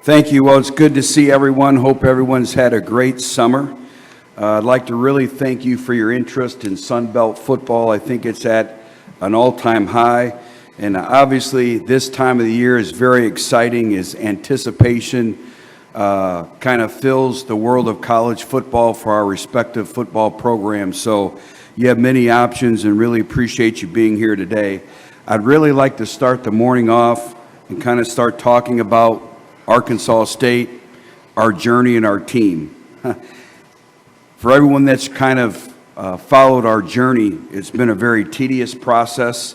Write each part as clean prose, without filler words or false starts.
Thank you. Well, it's good to see everyone. Hope everyone's had a great summer. I'd like to really thank you for your interest in Sunbelt football. I think it's at an all-time high. And obviously, this time of the year is very exciting as anticipation kind of fills the world of college football for our respective football programs. So you have many options and really appreciate you being here today. I'd really like to start the morning off and kind of start talking about Arkansas State, our journey, and our team. For everyone that's kind of followed our journey, it's been a very tedious process.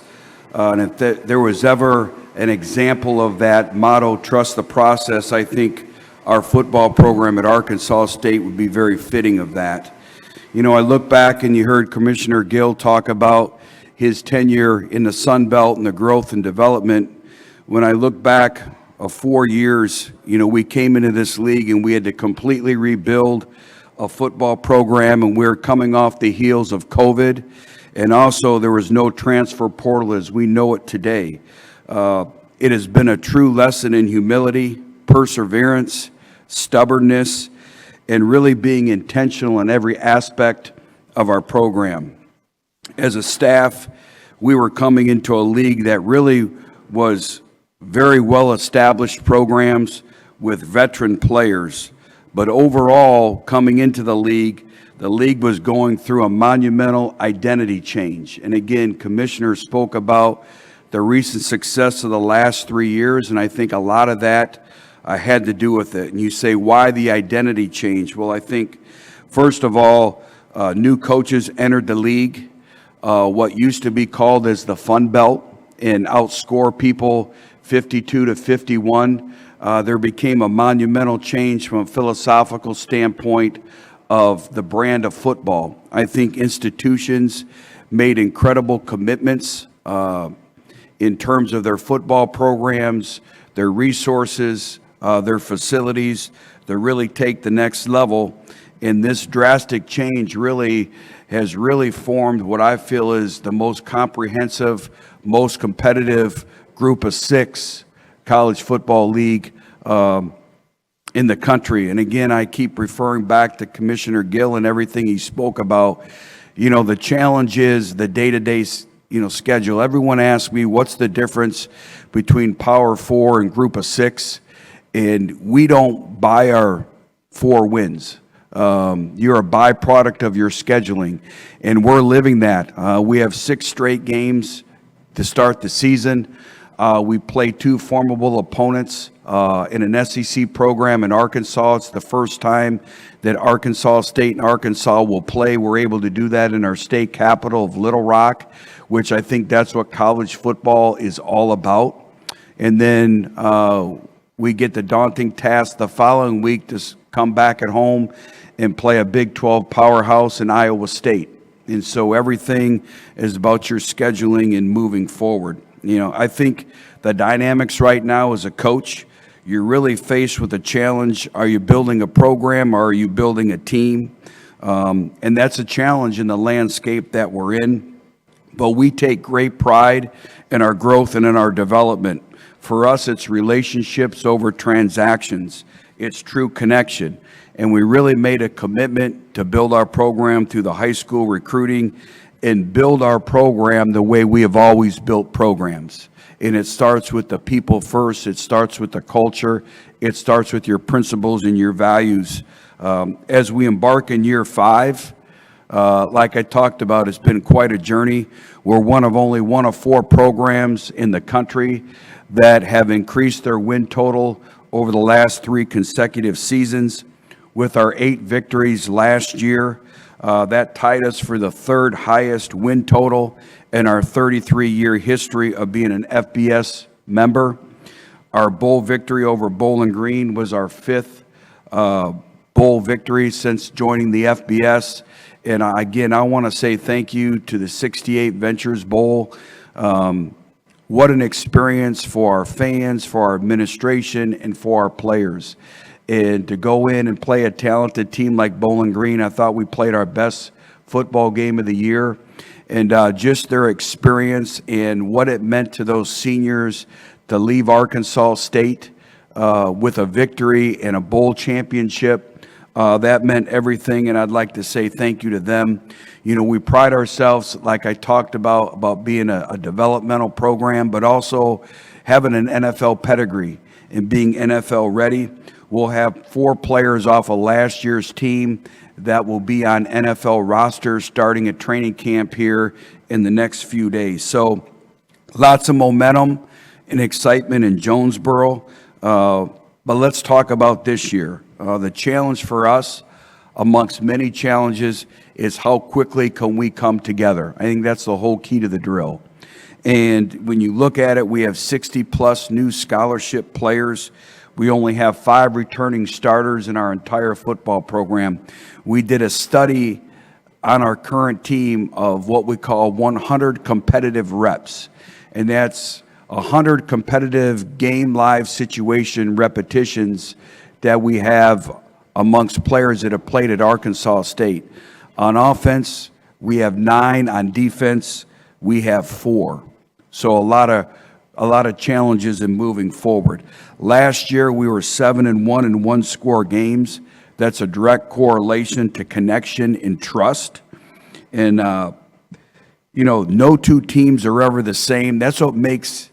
And if there was ever an example of that motto, trust the process, I think our football program at Arkansas State would be very fitting of that. You know, I look back and you heard Commissioner Gill talk about his tenure in the Sun Belt and the growth and development. When I look back of 4 years, you know, we came into this league and we had to completely rebuild a football program, and we're coming off the heels of COVID, and also there was no transfer portal as we know it today. It has been a true lesson in humility, perseverance, stubbornness, and really being intentional in every aspect of our program. As a staff, we were coming into a league that really was very well-established programs with veteran players. But overall, coming into the league was going through a monumental identity change. And again, Commissioner spoke about the recent success of the last 3 years, and I think a lot of that had to do with it. And you say, why the identity change? Well, I think, first of all, new coaches entered the league, what used to be called as the Fun Belt, and outscore people 52-51. There became a monumental change from a philosophical standpoint of the brand of football. I think institutions made incredible commitments in terms of their football programs, their resources, their facilities to really take the next level. And this drastic change really has formed what I feel is the most comprehensive, most competitive group of 6 college football league in the country. And again, I keep referring back to Commissioner Gill and everything he spoke about. You know, the challenge is the day-to-day, schedule. Everyone asks me, what's the difference between Power 4 and Group of 6? And we don't buy our 4 wins. You're a byproduct of your scheduling, and we're living that. We have 6 straight games to start the season. We play 2 formidable opponents in an SEC program in Arkansas. It's the first time that Arkansas State and Arkansas will play. We're able to do that in our state capital of Little Rock, which I think that's what college football is all about. And then we get the daunting task the following week to come back at home and play a Big 12 powerhouse in Iowa State. And so everything is about your scheduling and moving forward. You know, I think the dynamics right now as a coach, you're really faced with a challenge. Are you building a program or are you building a team? And that's a challenge in the landscape that we're in. But we take great pride in our growth and in our development. For us, it's relationships over transactions. It's true connection. And we really made a commitment to build our program through the high school recruiting and build our program the way we have always built programs. And it starts with the people first. It starts with the culture. It starts with your principles and your values. As we embark in year 5, like I talked about, it's been quite a journey. We're only one of 4 programs in the country that have increased their win total over the last 3 consecutive seasons. With our 8 victories last year, that tied us for the 3rd highest win total in our 33-year history of being an FBS member. Our bowl victory over Bowling Green was our 5th bowl victory since joining the FBS. And again, I want to say thank you to the 68 Ventures Bowl. What an experience for our fans, for our administration, and for our players. And to go in and play a talented team like Bowling Green, I thought we played our best football game of the year. And just their experience and what it meant to those seniors to leave Arkansas State with a victory and a bowl championship. That meant everything, and I'd like to say thank you to them. You know, we pride ourselves, like I talked about being a developmental program, but also having an NFL pedigree and being NFL ready. We'll have 4 players off of last year's team that will be on NFL rosters starting at training camp here in the next few days. So lots of momentum and excitement in Jonesboro. But let's talk about this year. The challenge for us, amongst many challenges, is how quickly can we come together. I think that's the whole key to the drill. And when you look at it, we have 60-plus new scholarship players. We only have 5 returning starters in our entire football program. We did a study on our current team of what we call 100 competitive reps, and that's 100 competitive game live situation repetitions that we have amongst players that have played at Arkansas State. On offense, we have 9. On defense, we have 4. So a lot of challenges in moving forward. Last year, we were 7-1 in one-score games. That's a direct correlation to connection and trust. And, you know, no 2 teams are ever the same. That's what makes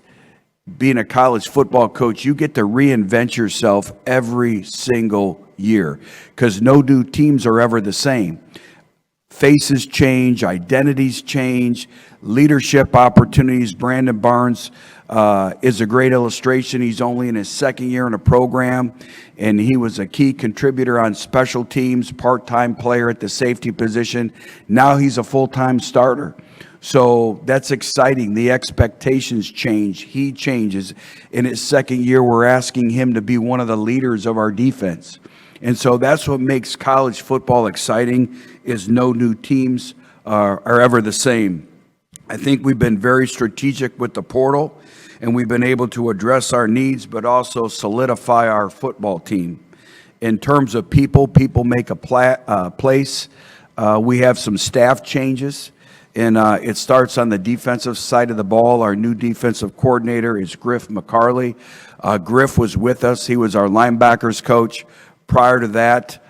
being a college football coach. You get to reinvent yourself every single year because no 2 teams are ever the same. Faces change, identities change, leadership opportunities. Brandon Barnes is a great illustration. He's only in his 2nd year in the program, and he was a key contributor on special teams, part-time player at the safety position. Now he's a full-time starter. So that's exciting. The expectations change. He changes. In his 2nd year, we're asking him to be one of the leaders of our defense. And so that's what makes college football exciting, is no new teams are ever the same. I think we've been very strategic with the portal, and we've been able to address our needs, but also solidify our football team. In terms of people make a place. We have some staff changes, and it starts on the defensive side of the ball. Our new defensive coordinator is Griff McCarley. Griff was with us. He was our linebackers coach. Prior to that,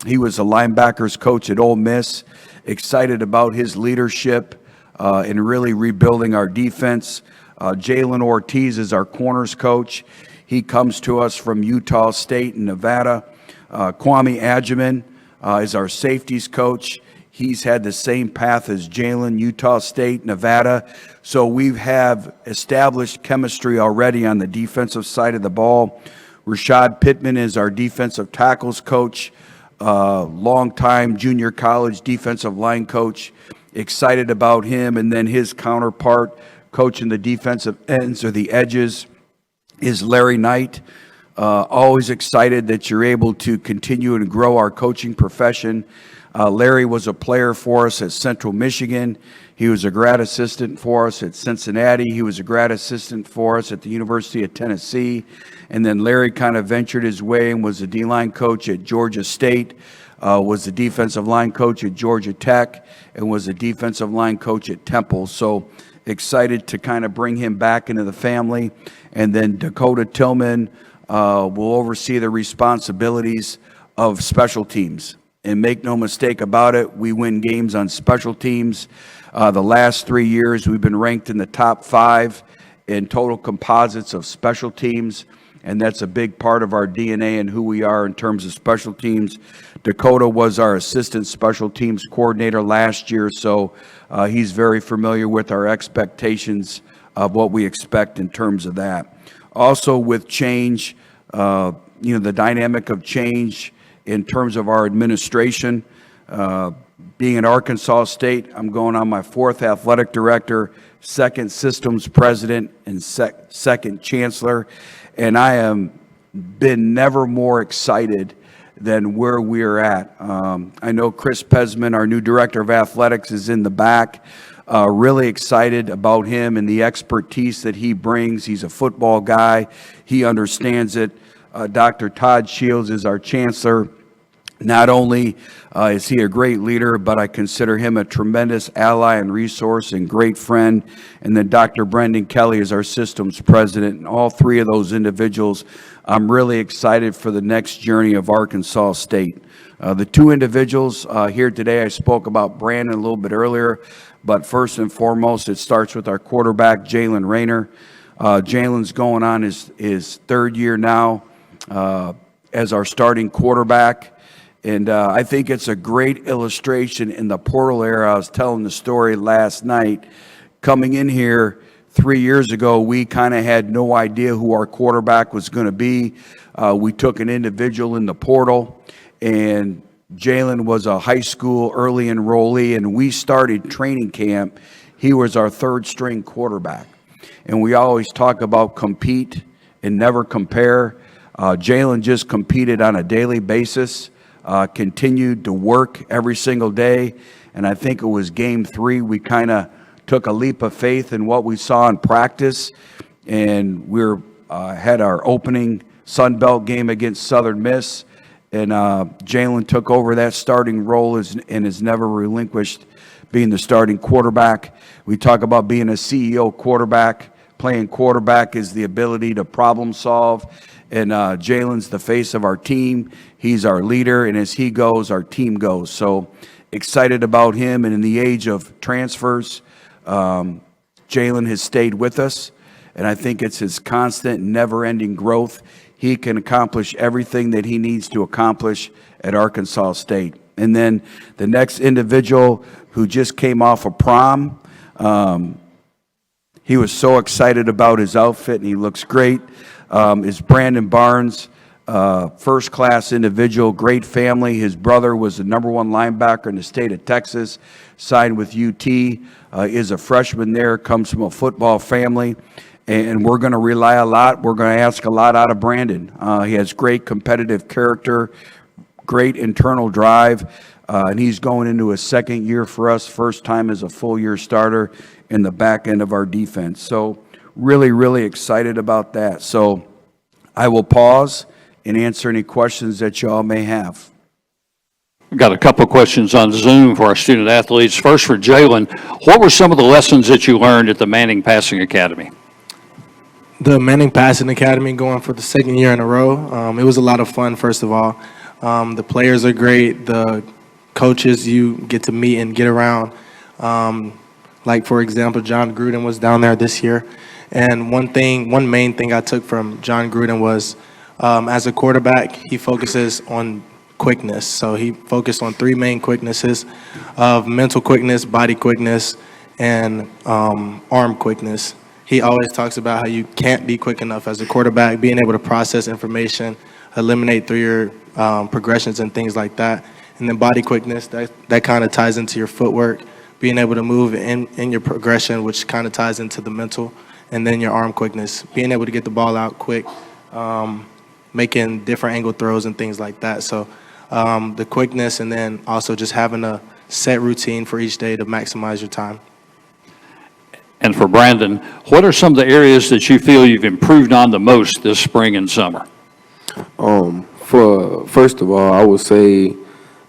he was a linebackers coach at Ole Miss. Excited about his leadership in really rebuilding our defense. Jalen Ortiz is our corners coach. He comes to us from Utah State and Nevada. Kwame Adjaman is our safeties coach. He's had the same path as Jalen, Utah State, Nevada. So we have established chemistry already on the defensive side of the ball. Rashad Pittman is our defensive tackles coach, longtime junior college defensive line coach. Excited about him. And then his counterpart, coaching the defensive ends or the edges, is Larry Knight. Always excited that you're able to continue and grow our coaching profession. Larry was a player for us at Central Michigan. He was a grad assistant for us at Cincinnati. He was a grad assistant for us at the University of Tennessee. And then Larry kind of ventured his way and was a D-line coach at Georgia State, was the defensive line coach at Georgia Tech, and was a defensive line coach at Temple. So excited to kind of bring him back into the family. And then Dakota Tillman will oversee the responsibilities of special teams. And make no mistake about it, we win games on special teams. The last 3 years, we've been ranked in the top 5 in total composites of special teams, and that's a big part of our DNA and who we are in terms of special teams. Dakota was our assistant special teams coordinator last year, so he's very familiar with our expectations of what we expect in terms of that. Also with change, the dynamic of change in terms of our administration. Being at Arkansas State, I'm going on my 4th athletic director, 2nd systems president, and 2nd chancellor. And I am been never more excited than where we're at. I know Chris Pesman, our new director of athletics, is in the back. Really excited about him and the expertise that he brings. He's a football guy. He understands it. Dr. Todd Shields is our chancellor. Not only is he a great leader, but I consider him a tremendous ally and resource and great friend. And then Dr. Brendan Kelly is our systems president. And all three of those individuals, I'm really excited for the next journey of Arkansas State. The two individuals here today, I spoke about Brandon a little bit earlier, but first and foremost, it starts with our quarterback, Jalen Rayner. Jalen's going on his third year now as our starting quarterback. And I think it's a great illustration in the portal era. I was telling the story last night. Coming in here 3 years ago, we kind of had no idea who our quarterback was going to be. We took an individual in the portal, and Jalen was a high school early enrollee, and we started training camp. He was our third string quarterback. And we always talk about compete and never compare. Jalen just competed on a daily basis. Continued to work every single day, and I think it was game 3 we kind of took a leap of faith in what we saw in practice, and had our opening Sun Belt game against Southern Miss, and Jalen took over that starting role and has never relinquished being the starting quarterback. We talk about being a CEO quarterback. Playing quarterback is the ability to problem solve. And Jalen's the face of our team. He's our leader, and as he goes, our team goes. So excited about him. And in the age of transfers, Jalen has stayed with us, and I think it's his constant, never-ending growth. He can accomplish everything that he needs to accomplish at Arkansas State. And then the next individual who just came off of prom, he was so excited about his outfit, and he looks great. Is Brandon Barnes, first-class individual, great family. His brother was the #1 linebacker in the state of Texas, signed with UT, is a freshman there, comes from a football family, and we're going to rely a lot. We're going to ask a lot out of Brandon. He has great competitive character, great internal drive, and he's going into his second year for us, first time as a full-year starter in the back end of our defense. So really, really excited about that. So I will pause and answer any questions that y'all may have. We've got a couple of questions on Zoom for our student athletes. First for Jalen, what were some of the lessons that you learned at the Manning Passing Academy? The Manning Passing Academy, going for the second year in a row. It was a lot of fun, first of all. The players are great. The coaches you get to meet and get around. Like, for example, John Gruden was down there this year. And one main thing I took from John Gruden was, as a quarterback, he focuses on quickness. So he focused on 3 main quicknesses of mental quickness, body quickness, and arm quickness. He always talks about how you can't be quick enough as a quarterback, being able to process information, eliminate through your progressions and things like that. And then body quickness, that kind of ties into your footwork, being able to move in your progression, which kind of ties into the mental. And then your arm quickness, being able to get the ball out quick, making different angle throws and things like that. So the quickness, and then also just having a set routine for each day to maximize your time. And for Brandon, what are some of the areas that you feel you've improved on the most this spring and summer? First of all, I would say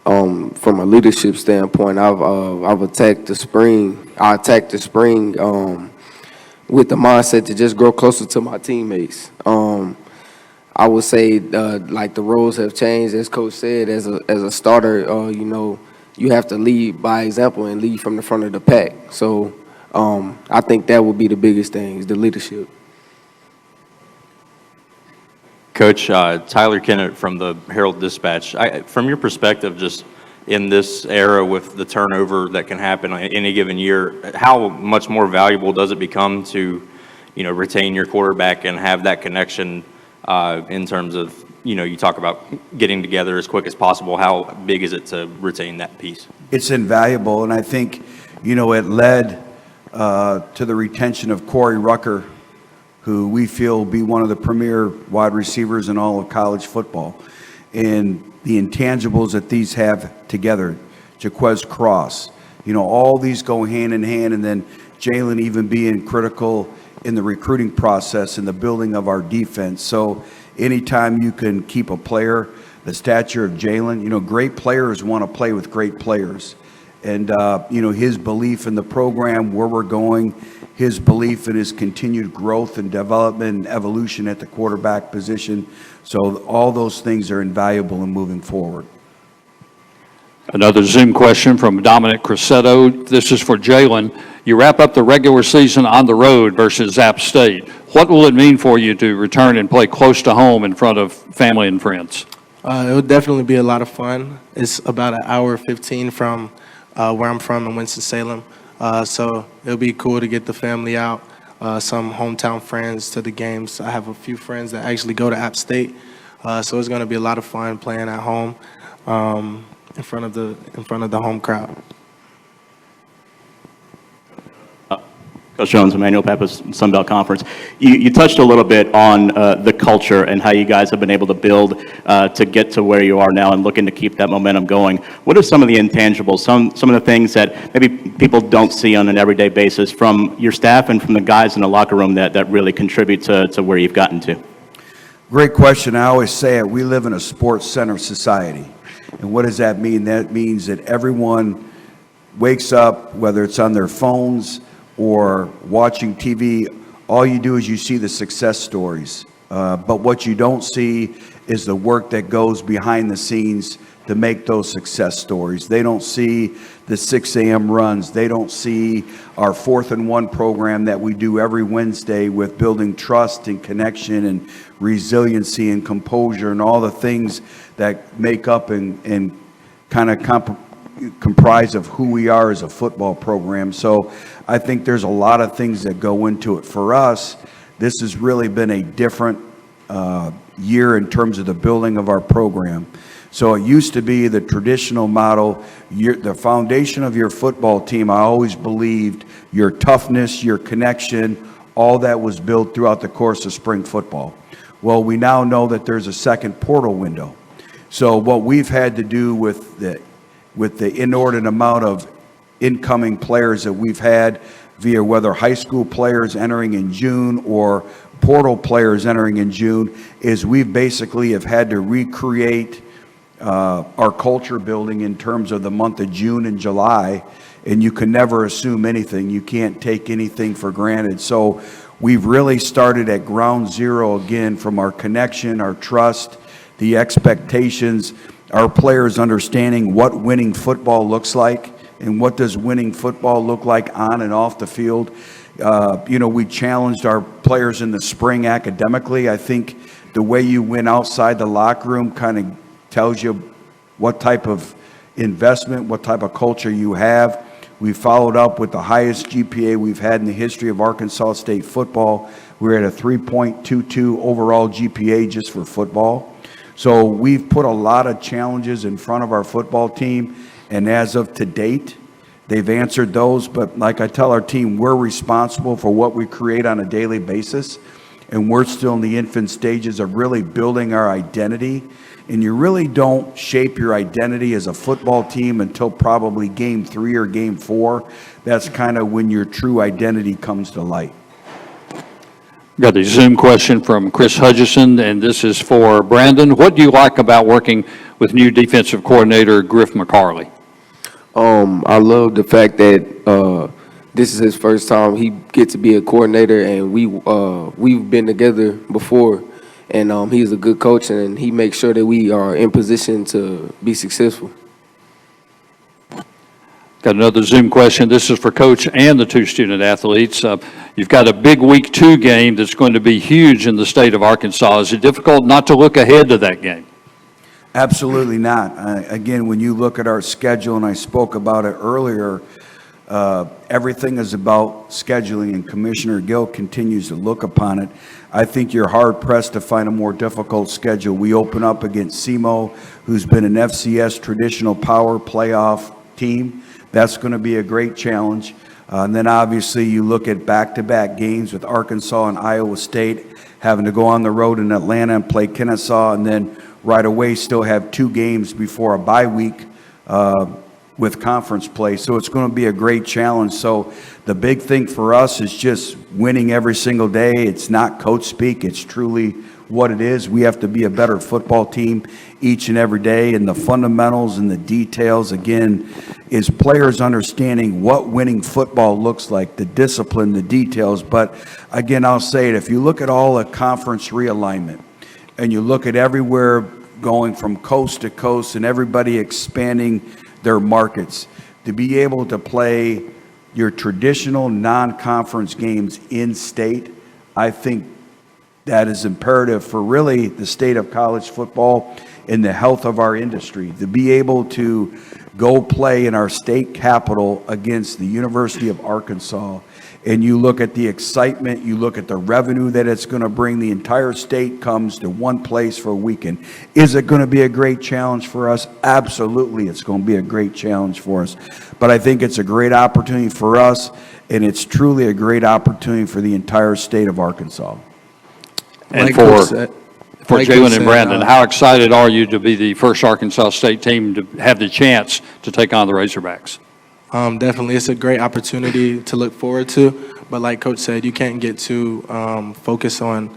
from a leadership standpoint, I've attacked the spring. I attacked the spring with the mindset to just grow closer to my teammates. I would say like the roles have changed, as Coach said. As a starter, you have to lead by example and lead from the front of the pack. So I think that would be the biggest thing, is the leadership. Coach, Tyler Kennett from the Herald-Dispatch. From your perspective, just in this era with the turnover that can happen any given year, how much more valuable does it become to, retain your quarterback and have that connection in terms of, you talk about getting together as quick as possible. How big is it to retain that piece? It's invaluable, and I think, it led to the retention of Corey Rucker, who we feel will be one of the premier wide receivers in all of college football. And the intangibles that these have together, Jaquez Cross, all these go hand in hand, and then Jalen even being critical in the recruiting process and the building of our defense. So anytime you can keep a player the stature of Jalen. You know, great players want to play with great players. And, you know, his belief in the program, where we're going, his belief in his continued growth and development and evolution at the quarterback position. So all those things are invaluable in moving forward. Another Zoom question from Dominic Cressetto. This is for Jalen. You wrap up the regular season on the road versus App State. What will it mean for you to return and play close to home in front of family and friends? It would definitely be a lot of fun. It's about an hour 15 from where I'm from in Winston-Salem. So it'll be cool to get the family out, some hometown friends to the games. I have a few friends that actually go to App State. So it's going to be a lot of fun playing at home in front of the home crowd. Coach Jones, Emmanuel Pappas, Sun Belt Conference. You touched a little bit on the culture and how you guys have been able to build to get to where you are now and looking to keep that momentum going. What are some of the intangibles, some of the things that maybe people don't see on an everyday basis from your staff and from the guys in the locker room that really contribute to where you've gotten to? Great question. I always say it, we live in a sports-centered society. And what does that mean? That means that everyone wakes up, whether it's on their phones or watching TV, all you do is you see the success stories. But what you don't see is the work that goes behind the scenes to make those success stories. They don't see the 6 a.m. runs. They don't see our 4th and 1 program that we do every Wednesday with building trust and connection and resiliency and composure and all the things that make up and kind of comprise of who we are as a football program. So I think there's a lot of things that go into it. For us, this has really been a different year in terms of the building of our program. So it used to be the traditional model, the foundation of your football team, I always believed your toughness, your connection, all that was built throughout the course of spring football. Well, we now know that there's a second portal window. So what we've had to do with the inordinate amount of incoming players that we've had via whether high school players entering in June or portal players entering in June is we basically have had to recreate our culture building in terms of the month of June and July, and you can never assume anything. You can't take anything for granted. So we've really started at ground zero again from our connection, our trust, the expectations, our players understanding what winning football looks like and what does winning football look like on and off the field. You know, we challenged our players in the spring academically. I think the way you win outside the locker room kind of tells you what type of investment, what type of culture you have. We followed up with the highest GPA we've had in the history of Arkansas State football. We're at a 3.22 overall GPA just for football. So we've put a lot of challenges in front of our football team, and as of to date, they've answered those. But like I tell our team, we're responsible for what we create on a daily basis, and we're still in the infant stages of really building our identity. And you really don't shape your identity as a football team until probably game 3 or game 4. That's kind of when your true identity comes to light. Got a Zoom question from Chris Hutchison, and this is for Brandon. What do you like about working with new defensive coordinator Griff McCarley? I love the fact that this is his first time he gets to be a coordinator, and we've been together before, and he's a good coach, and he makes sure that we are in position to be successful. Got another Zoom question. This is for Coach and the 2 student athletes. You've got a big Week 2 game that's going to be huge in the state of Arkansas. Is it difficult not to look ahead to that game? Absolutely not. Again, when you look at our schedule, and I spoke about it earlier, everything is about scheduling, and Commissioner Gill continues to look upon it. I think you're hard-pressed to find a more difficult schedule. We open up against SEMO, who's been an FCS traditional power playoff team. That's going to be a great challenge. And then obviously you look at back-to-back games with Arkansas and Iowa State, having to go on the road in Atlanta and play Kennesaw, and then right away still have 2 games before a bye week with conference play. So it's going to be a great challenge. So the big thing for us is just winning every single day. It's not coach speak. It's truly what it is. We have to be a better football team each and every day, and the fundamentals and the details, again, is players understanding what winning football looks like, the discipline, the details. But again, I'll say it, if you look at all the conference realignment, and you look at everywhere going from coast to coast and everybody expanding their markets, to be able to play your traditional non-conference games in state, I think that is imperative for really the state of college football and the health of our industry. To be able to go play in our state capital against the University of Arkansas, and you look at the excitement, you look at the revenue that it's going to bring, the entire state comes to one place for a weekend. Is it going to be a great challenge for us? Absolutely, it's going to be a great challenge for us. But I think it's a great opportunity for us, and it's truly a great opportunity for the entire state of Arkansas. And Like for Coach said- like Coach Jalen and said, Brandon, how excited are you to be the first Arkansas State team to have the chance to take on the Razorbacks? Definitely, it's a great opportunity to look forward to. But like Coach said, you can't get too focused on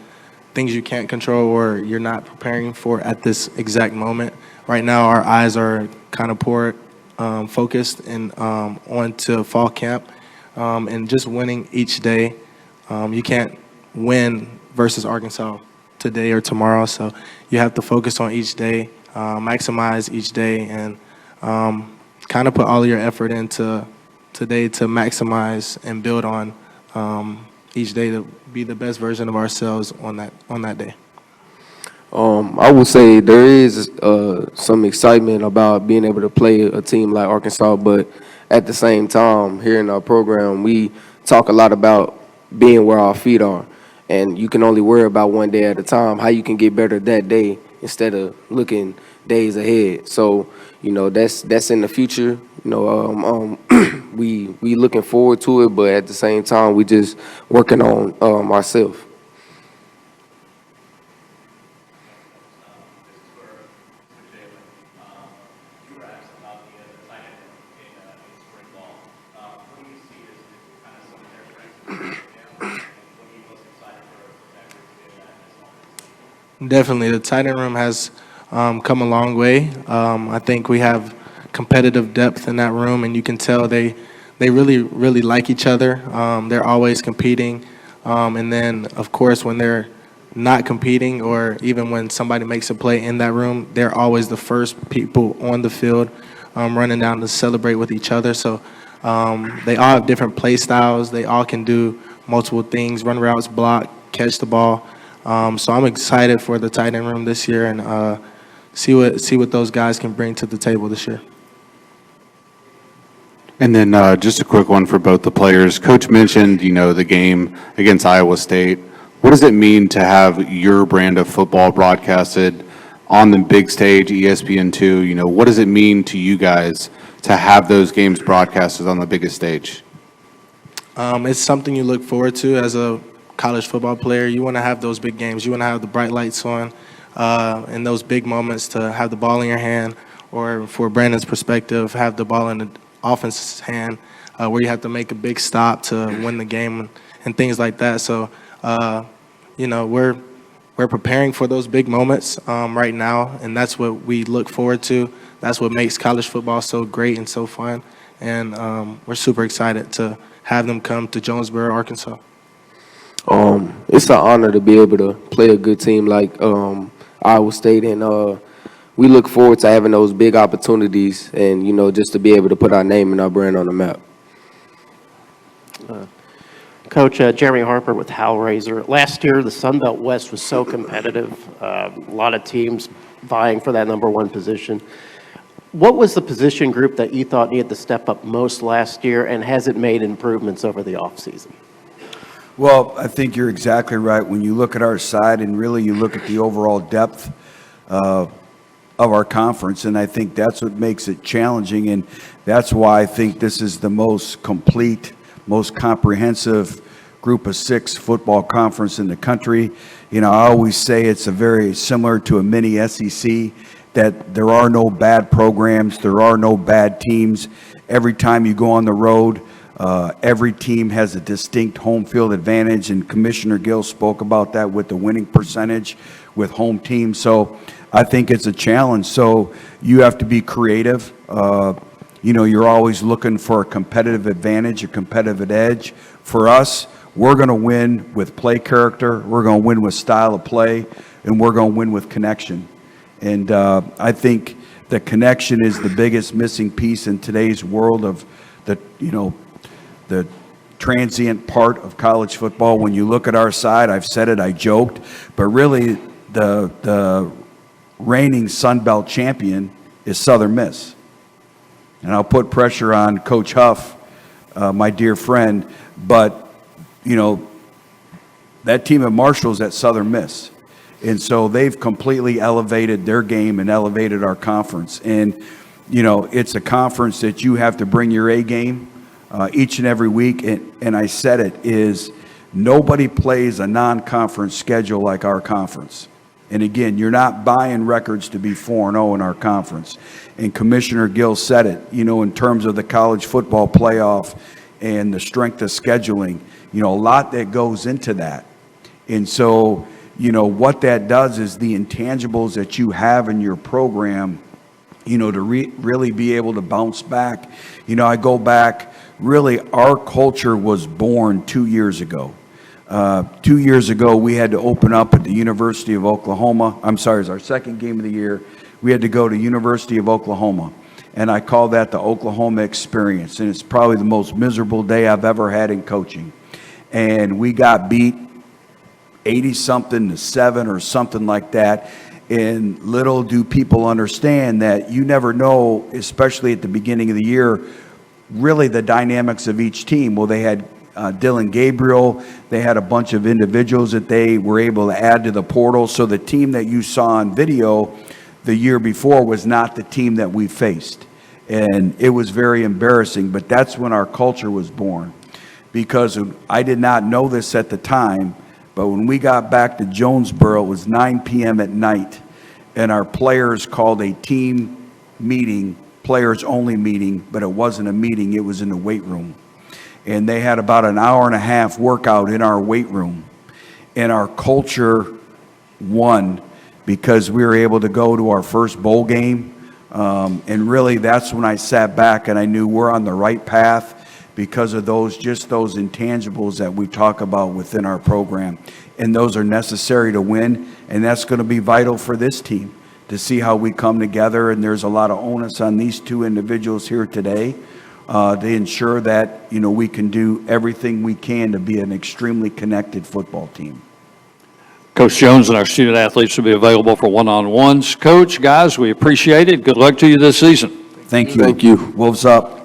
things you can't control or you're not preparing for at this exact moment. Right now, our eyes are kind of focused and on to fall camp and just winning each day. You can't win versus Arkansas today or tomorrow, so you have to focus on each day, maximize each day, and kind of put all your effort into today to maximize and build on each day to be the best version of ourselves on that day. I would say there is some excitement about being able to play a team like Arkansas, but at the same time, here in our program, we talk a lot about being where our feet are. And you can only worry about one day at a time, how you can get better that day instead of looking days ahead. So, that's in the future. We looking forward to it, but at the same time, we just working on ourselves. Definitely, the tight end room has come a long way. I think we have competitive depth in that room, and you can tell they really, really like each other. They're always competing. And then, of course, when they're not competing or even when somebody makes a play in that room, they're always the first people on the field running down to celebrate with each other. So they all have different play styles. They all can do multiple things, run routes, block, catch the ball. So I'm excited for the tight end room this year and see what those guys can bring to the table this year. And then just a quick one for both the players. Coach mentioned, the game against Iowa State. What does it mean to have your brand of football broadcasted on the big stage, ESPN2? What does it mean to you guys to have those games broadcasted on the biggest stage? It's something you look forward to as a college football player. You want to have those big games. You want to have the bright lights on and those big moments to have the ball in your hand, or for Brandon's perspective, have the ball in the offense's hand where you have to make a big stop to win the game and things like that. So, we're preparing for those big moments right now, and that's what we look forward to. That's what makes college football so great and so fun. And we're super excited to have them come to Jonesboro, Arkansas. It's an honor to be able to play a good team like Iowa State, and we look forward to having those big opportunities and, just to be able to put our name and our brand on the map. Coach, Jeremy Harper with Hellraiser. Last year, the Sun Belt West was so competitive, a lot of teams vying for that number one position. What was the position group that you thought needed to step up most last year, and has it made improvements over the offseason? Well, I think you're exactly right. When you look at our side and really you look at the overall depth of our conference, and I think that's what makes it challenging, and that's why I think this is the most complete, most comprehensive group of 6 football conference in the country. I always say it's a very similar to a mini SEC, that there are no bad programs, there are no bad teams. Every time you go on the road, every team has a distinct home field advantage, and Commissioner Gill spoke about that with the winning percentage. with home teams. So I think it's a challenge. So you have to be creative. You're always looking for a competitive advantage, a competitive edge. For us, we're going to win with play character, we're going to win with style of play, and we're going to win with connection. And I think the connection is the biggest missing piece in today's world of the transient part of college football. When you look at our side, I've said it, I joked, but really the reigning Sun Belt champion is Southern Miss. And I'll put pressure on Coach Huff, my dear friend, but, that team at Marshall's at Southern Miss. And so they've completely elevated their game and elevated our conference. And, it's a conference that you have to bring your A game each and every week. And I said it, is nobody plays a non-conference schedule like our conference. And again, you're not buying records to be 4-0 in our conference. And Commissioner Gill said it, in terms of the college football playoff and the strength of scheduling, a lot that goes into that. And so, what that does is the intangibles that you have in your program, to really be able to bounce back. I go back, really, our culture was born 2 years ago. 2 years ago, we had to open up at the University of Oklahoma. I'm sorry, it was our second game of the year. We had to go to University of Oklahoma. And I call that the Oklahoma experience. And it's probably the most miserable day I've ever had in coaching. And we got beat 80-something to 7 or something like that. And little do people understand that you never know, especially at the beginning of the year, really the dynamics of each team. Well, they had Dylan Gabriel. They had a bunch of individuals that they were able to add to the portal. So the team that you saw on video the year before was not the team that we faced. And it was very embarrassing. But that's when our culture was born. Because I did not know this at the time, but when we got back to Jonesboro, it was 9 p.m. at night, and our players called a team meeting, players-only meeting, but it wasn't a meeting, it was in the weight room. And they had about an hour and a half workout in our weight room. And our culture won because we were able to go to our first bowl game. And really, that's when I sat back and I knew we're on the right path, because of those intangibles that we talk about within our program. And those are necessary to win, and that's going to be vital for this team to see how we come together. And there's a lot of onus on these two individuals here today to ensure that, we can do everything we can to be an extremely connected football team. Coach Jones and our student athletes will be available for one-on-ones. Coach, guys, we appreciate it. Good luck to you this season. Thank you. Thank you. Wolves up.